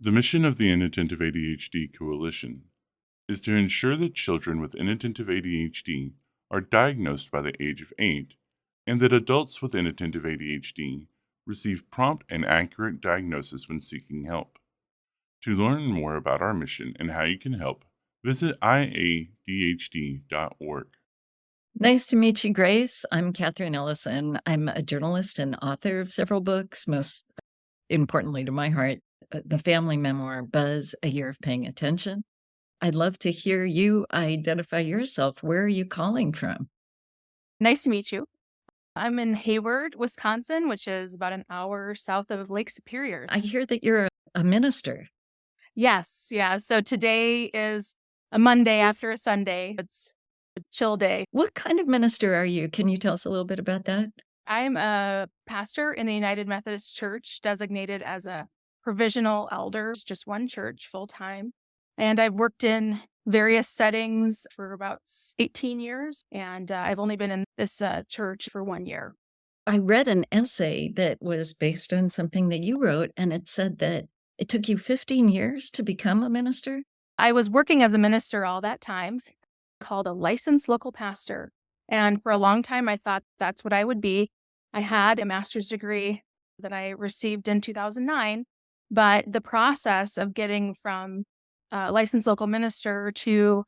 The mission of the Inattentive ADHD Coalition is to ensure that children with inattentive ADHD are diagnosed by the age of 8 and that adults with inattentive ADHD receive prompt and accurate diagnosis when seeking help. To learn more about our mission and how you can help, visit iadhd.org. Nice to meet you, Grace. I'm Catherine Ellison. I'm a journalist and author of several books, most importantly to my heart, the family memoir, Buzz, A Year of Paying Attention. I'd love to hear you identify yourself. Where are you calling from? Nice to meet you. I'm in Hayward, Wisconsin, which is about an hour south of Lake Superior. I hear that you're a minister. Yes, yeah. So today is a Monday after a Sunday. It's a chill day. What kind of minister are you? Can you tell us a little bit about that? I'm a pastor in the United Methodist Church, designated as a provisional elder, just one church full time. And I've worked in various settings for about 18 years, and I've only been in this church for 1 year. I read an essay that was based on something that you wrote, and it said that it took you 15 years to become a minister. I was working as a minister all that time, called a licensed local pastor. And for a long time, I thought that's what I would be. I had a master's degree that I received in 2009, but the process of getting from a licensed local minister to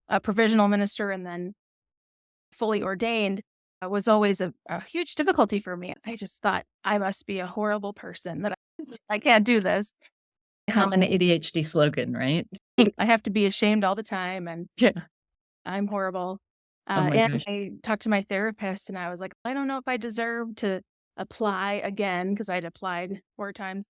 a provisional minister and then fully ordained was always a huge difficulty for me. I just thought I must be a horrible person, that I can't do this. Common ADHD slogan, right? I have to be ashamed all the time, and Yeah. I'm horrible. Oh my And gosh. I talked to my therapist, and I was like, I don't know if I deserve to apply again, because I'd applied 4 times.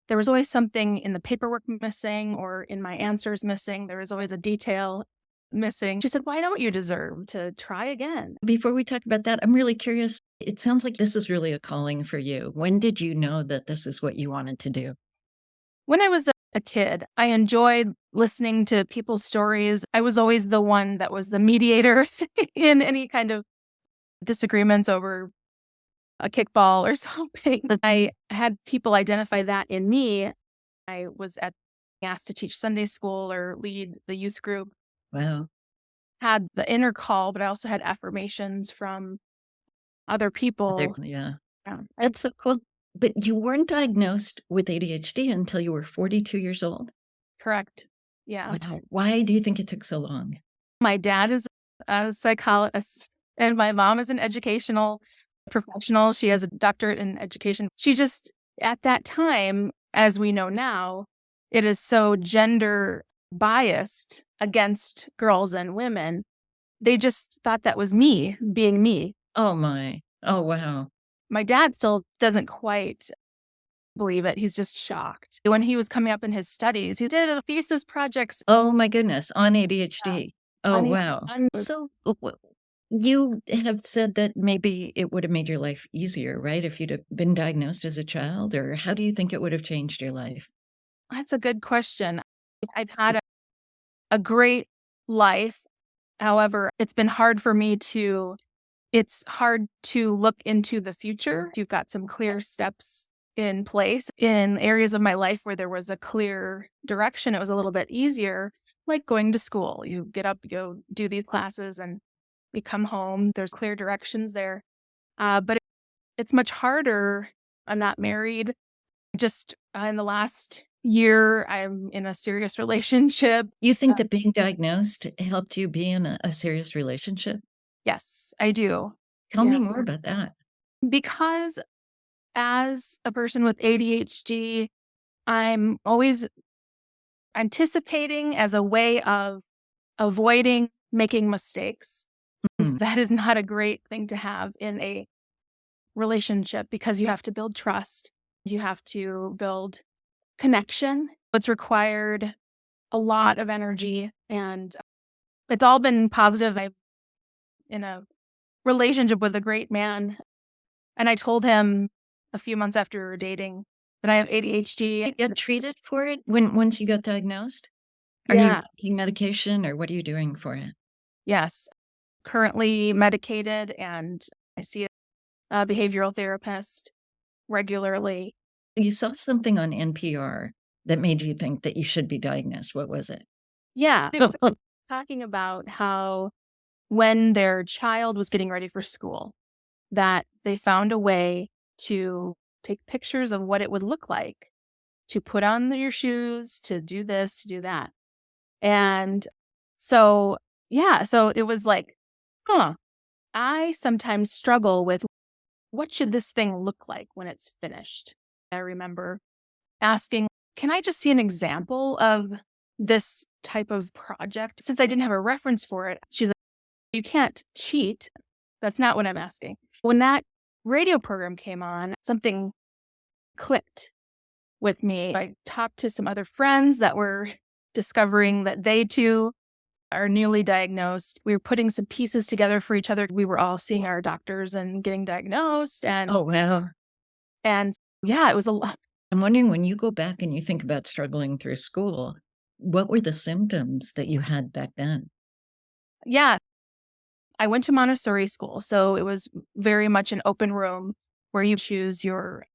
There was always something in the paperwork missing or in my answers missing. There was always a detail missing. She said, why don't you deserve to try again? Before we talk about that, I'm really curious. It sounds like this is really a calling for you. When did you know that this is what you wanted to do? When I was a kid, I enjoyed listening to people's stories. I was always the one that was the mediator in any kind of disagreements over a kickball or something. I had people identify that in me. I was asked to teach Sunday school or lead the youth group. Wow. Had the inner call, but I also had affirmations from other people. Yeah. Yeah. That's so cool. But you weren't diagnosed with ADHD until you were 42 years old? Correct. Yeah. Wow. Why do you think it took so long? My dad is a psychologist, and my mom is an educational professional. She has a doctorate in education. She just, at that time, as we know now, it is so gender biased against girls and women. They just thought that was me being me. Oh my. Oh, wow. My dad still doesn't quite believe it. He's just shocked. When he was coming up in his studies, he did a thesis project. Oh my goodness. On ADHD. Oh, on- wow. on- So you have said that maybe it would have made your life easier, right? If you'd have been diagnosed as a child, or how do you think it would have changed your life? That's a good question. I've had a great life. However, it's been hard for me it's hard to look into the future. You've got some clear steps in place. In areas of my life where there was a clear direction, it was a little bit easier, like going to school. You get up, you go do these classes, and you come home. There's clear directions there. But it's much harder. I'm not married. Just in the last year, I'm in a serious relationship. You think that being diagnosed helped you be in a serious relationship? Yes, I do. Tell me Yeah. more about that. Because as a person with ADHD, I'm always anticipating as a way of avoiding making mistakes. Mm. That is not a great thing to have in a relationship, because you have to build trust. You have to build connection. It's required a lot of energy, and it's all been positive. I'm in a relationship with a great man, and I told him a few months after we were dating that I have ADHD. You get treated for it once you got diagnosed? Are you Yeah. taking medication, or what are you doing for it? Yes. Currently medicated, and I see a behavioral therapist regularly. You saw something on NPR that made you think that you should be diagnosed? What was it? Yeah. Talking about how when their child was getting ready for school, that they found a way to take pictures of what it would look like to put on your shoes, to do this, to do that. And so, yeah, so it was like, huh, I sometimes struggle with what should this thing look like when it's finished? I remember asking, can I just see an example of this type of project? Since I didn't have a reference for it, she's like, you can't cheat. That's not what I'm asking. When that radio program came on, something clicked with me. I talked to some other friends that were discovering that they too are newly diagnosed. We were putting some pieces together for each other. We were all seeing our doctors and getting diagnosed. Oh, wow. And yeah, it was a lot. I'm wondering, when you go back and you think about struggling through school, what were the symptoms that you had back then? Yeah, I went to Montessori school. So it was very much an open room where you choose your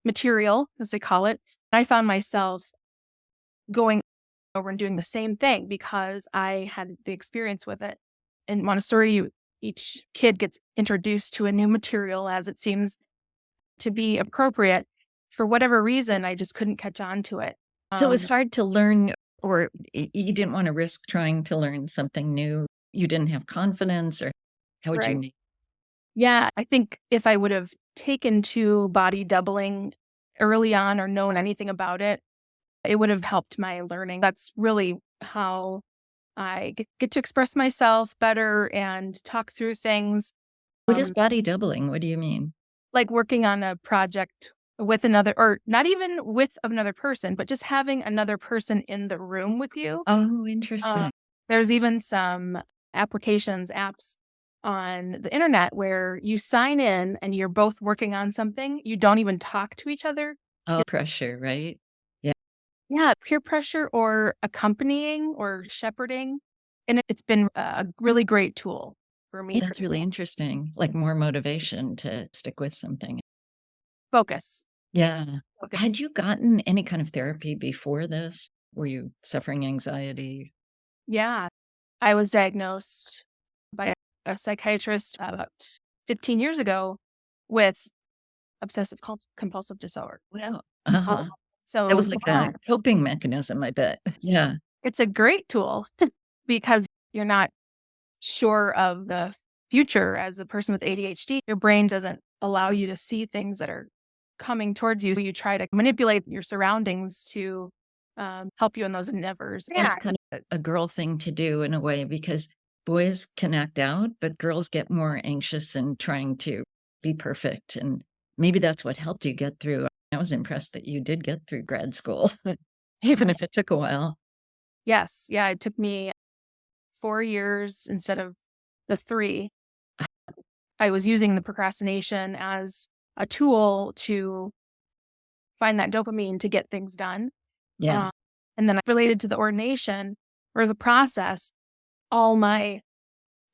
material, as they call it. I found myself going over and doing the same thing because I had the experience with it. In Montessori, each kid gets introduced to a new material as it seems to be appropriate. For whatever reason, I just couldn't catch on to it. So it was hard to learn, or you didn't want to risk trying to learn something new. You didn't have confidence, or how would you Right. make? Yeah, I think if I would have taken to body doubling early on or known anything about it, it would have helped my learning. That's really how I get to express myself better and talk through things. What is body doubling? What do you mean? Like working on a project with another, or not even with another person, but just having another person in the room with you. Oh, interesting. There's even some apps on the internet where you sign in and you're both working on something. You don't even talk to each other. Oh, pressure, right? Yeah. Yeah, peer pressure or accompanying or shepherding. And it's been a really great tool for me. That's really interesting. Like more motivation to stick with something. Focus. Yeah. Focus. Had you gotten any kind of therapy before this? Were you suffering anxiety? Yeah. I was diagnosed by a psychiatrist about 15 years ago with obsessive compulsive disorder. Well, Uh, that So was like a coping mechanism, I bet. Yeah. it's a great tool because you're not sure of the future as a person with ADHD. Your brain doesn't allow you to see things that are coming towards you. You try to manipulate your surroundings to help you in those endeavors. It's kind of a girl thing to do in a way, because boys can act out, but girls get more anxious and trying to be perfect. And maybe that's what helped you get through. I was impressed that you did get through grad school, even if it took a while. Yes. Yeah. It took me 4 years instead of the 3. I was using the procrastination as a tool to find that dopamine to get things done. Yeah. And then related to the ordination or the process, all my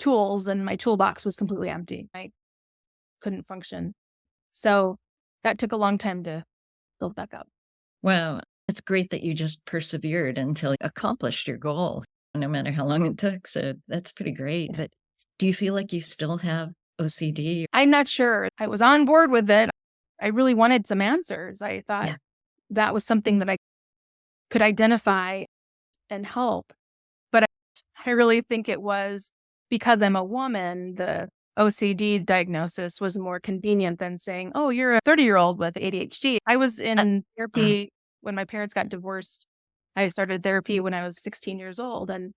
tools and my toolbox was completely empty. I couldn't function. So that took a long time to build back up. Wow. It's great that you just persevered until you accomplished your goal, no matter how long it took. So that's pretty great. But do you feel like you still have OCD? I'm not sure. I was on board with it. I really wanted some answers. I thought that was something that I could identify and help. But I really think it was because I'm a woman, the OCD diagnosis was more convenient than saying, oh, you're a 30-year-old with ADHD. I was in therapy when my parents got divorced. I started therapy when I was 16 years old. And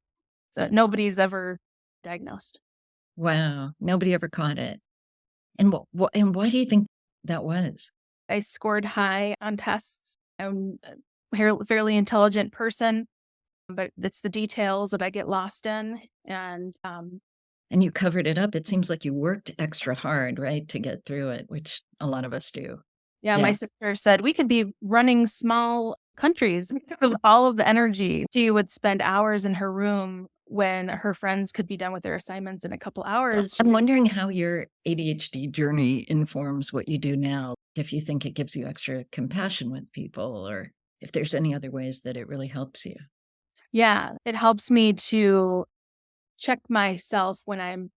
so nobody's ever diagnosed. Wow. Nobody ever caught it. And and why do you think that was? I scored high on tests. I'm a fairly intelligent person, but it's the details that I get lost in. And And you covered it up. It seems like you worked extra hard, right, to get through it, which a lot of us do. yeah, my sister said we could be running small countries with all of the energy. She would spend hours in her room when her friends could be done with their assignments in a couple hours. I'm wondering how your ADHD journey informs what you do now. If you think it gives you extra compassion with people, or if there's any other ways that it really helps you. Yeah, it helps me to check myself when I'm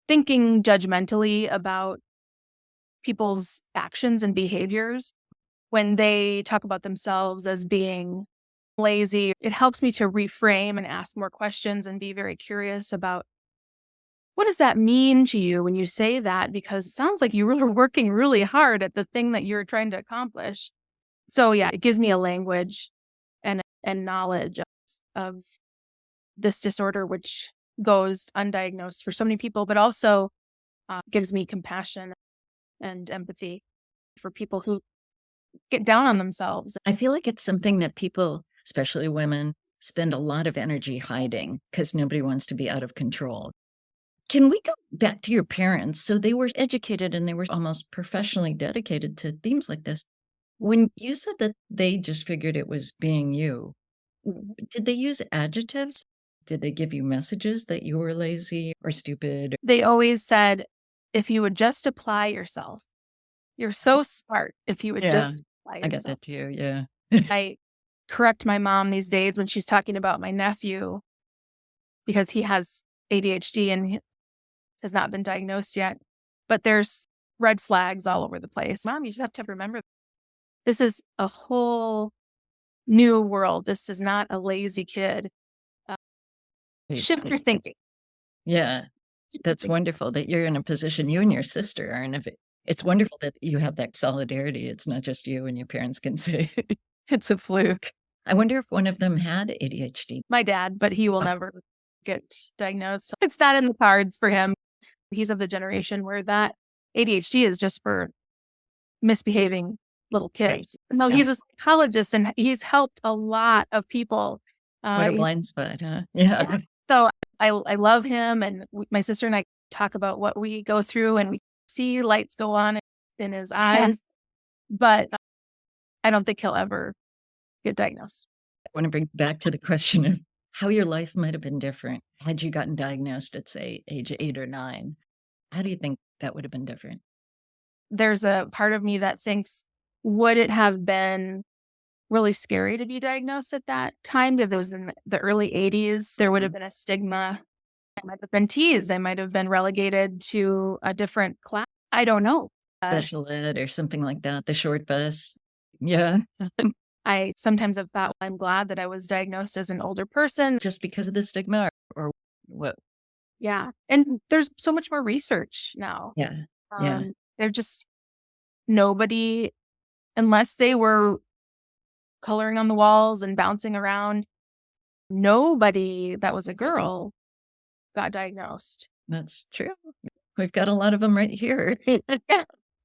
thinking judgmentally about people's actions and behaviors. When they talk about themselves as being lazy, it helps me to reframe and ask more questions and be very curious about what does that mean to you when you say that? Because it sounds like you were working really hard at the thing that you're trying to accomplish. So yeah, it gives me a language and knowledge of this disorder, which goes undiagnosed for so many people, but also gives me compassion and empathy for people who get down on themselves. I feel like it's something that people, especially women, spend a lot of energy hiding because nobody wants to be out of control. Can we go back to your parents? So they were educated and they were almost professionally dedicated to themes like this. When you said that they just figured it was being you, did they use adjectives? Did they give you messages that you were lazy or stupid? They always said, if you would just apply yourself, you're so smart if you would Yeah, just apply I got yourself. that too. Yeah. I correct my mom these days when she's talking about my nephew because he has ADHD and he has not been diagnosed yet. But there's red flags all over the place. Mom, you just have to remember this is a whole new world. This is not a lazy kid. Shift your thinking. Yeah. That's wonderful that you're in a position, you and your sister are in a, it's wonderful that you have that solidarity. It's not just you and your parents can say it's a fluke. I wonder if one of them had ADHD. My dad, but he will never get diagnosed. It's not in the cards for him. He's of the generation where that ADHD is just for misbehaving little kids. No, he's a psychologist and he's helped a lot of people. What a blind spot, huh? Yeah. So I love him, and my sister and I talk about what we go through, and we see lights go on in his eyes, but I don't think he'll ever get diagnosed. I want to bring back to the question of how your life might have been different had you gotten diagnosed at, say, age 8 or 9. How do you think that would have been different? There's a part of me that thinks, would it have been really scary to be diagnosed at that time? If it was in the early 80s, there would have been a stigma. I might have been teased. I might have been relegated to a different class. I don't know. Special ed or something like that, the short bus. Yeah. I sometimes have thought, I'm glad that I was diagnosed as an older person. Just because of the stigma or what? Yeah. And there's so much more research now. Yeah. Yeah. They're just nobody, unless they were coloring on the walls and bouncing around, nobody that was a girl got diagnosed. That's true. We've got a lot of them right here.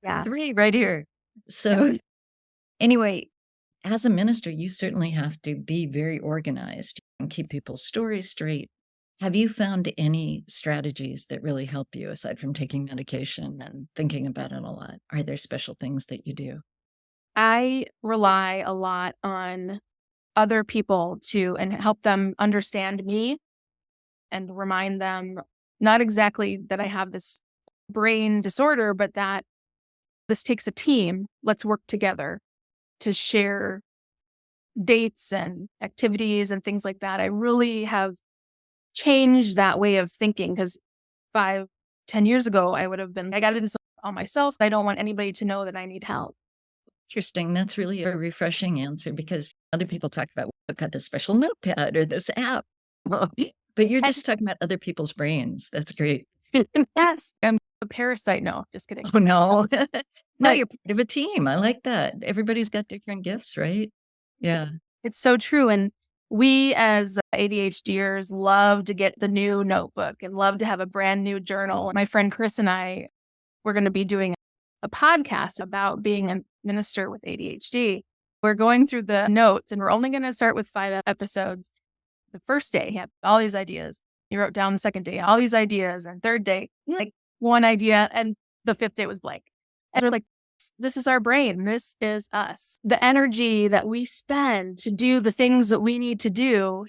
Yeah. 3 right here. So anyway, as a minister, you certainly have to be very organized and keep people's stories straight. Have you found any strategies that really help you aside from taking medication and thinking about it a lot? Are there special things that you do? I rely a lot on other people and help them understand me and remind them not exactly that I have this brain disorder, but that this takes a team. Let's work together to share dates and activities and things like that. I really have changed that way of thinking because 5, 10 years ago, I would have been, I got to do this all myself. I don't want anybody to know that I need help. Interesting. That's really a refreshing answer because other people talk about, I've got this special notepad or this app. But you're just talking about other people's brains. That's great. Yes. I'm a parasite. No, just kidding. Oh, no. No, you're part of a team. I like that. Everybody's got different gifts, right? Yeah. It's so true. And we as ADHDers love to get the new notebook and love to have a brand new journal. My friend Chris and I, we're going to be doing a podcast about being a minister with ADHD. We're going through the notes and we're only going to start with 5 episodes. The first day, he had all these ideas. He wrote down the second day, all these ideas. And third day, like one idea. And the 5th day was blank. And we're like, this is our brain. This is us. The energy that we spend to do the things that we need to do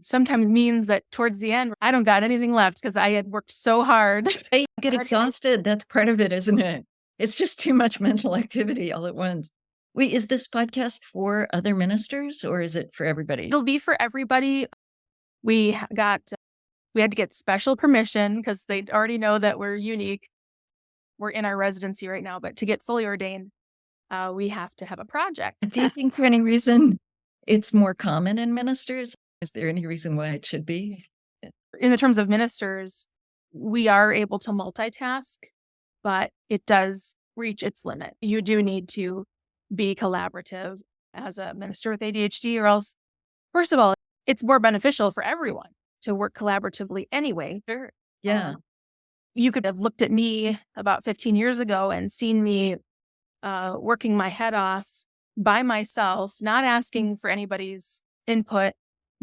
sometimes means that towards the end, I don't got anything left because I had worked so hard. You get exhausted. That's part of it, isn't it? It's just too much mental activity all at once. Wait, is this podcast for other ministers or is it for everybody? It'll be for everybody. We had to get special permission because they already know that we're unique. We're in our residency right now, but to get fully ordained, we have to have a project. Do you think for any reason it's more common in ministers? Is there any reason why it should be? In the terms of ministers, we are able to multitask, but it does reach its limit. You do need to be collaborative as a minister with ADHD, or else, first of all, it's more beneficial for everyone to work collaboratively anyway. Sure. Yeah. You could have looked at me about 15 years ago and seen me working my head off by myself, not asking for anybody's input,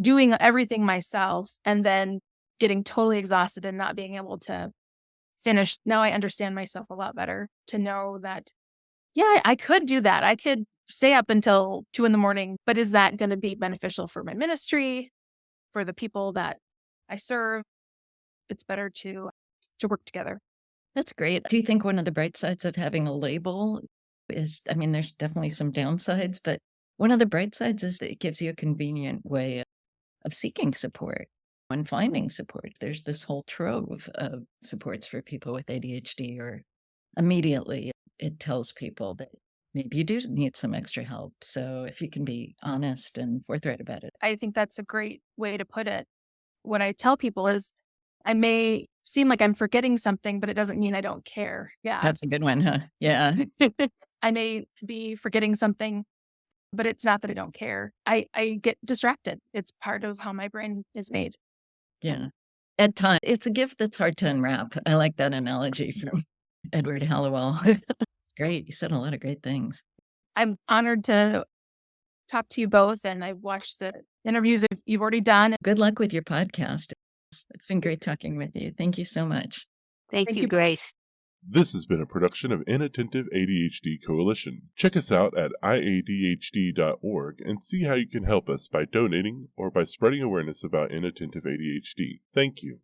doing everything myself, and then getting totally exhausted and not being able to finish. Now I understand myself a lot better to know that, yeah, I could do that. I could stay up until 2 a.m, but is that going to be beneficial for my ministry, for the people that I serve? It's better to work together. That's great. Do you think one of the bright sides of having a label is, I mean, there's definitely some downsides, but one of the bright sides is that it gives you a convenient way of seeking support and finding support. There's this whole trove of supports for people with ADHD, or immediately it tells people that maybe you do need some extra help. So if you can be honest and forthright about it. I think that's a great way to put it. What I tell people is I may seem like I'm forgetting something, but it doesn't mean I don't care. Yeah. That's a good one, huh? Yeah. I may be forgetting something, but it's not that I don't care. I get distracted. It's part of how my brain is made. Yeah. At times, it's a gift that's hard to unwrap. I like that analogy from Edward Hallowell. Great. You said a lot of great things. I'm honored to talk to you both, and I've watched the interviews you've already done. Good luck with your podcast. It's been great talking with you. Thank you so much. Thank you, Grace. This has been a production of Inattentive ADHD Coalition. Check us out at iadhd.org and see how you can help us by donating or by spreading awareness about inattentive ADHD. Thank you.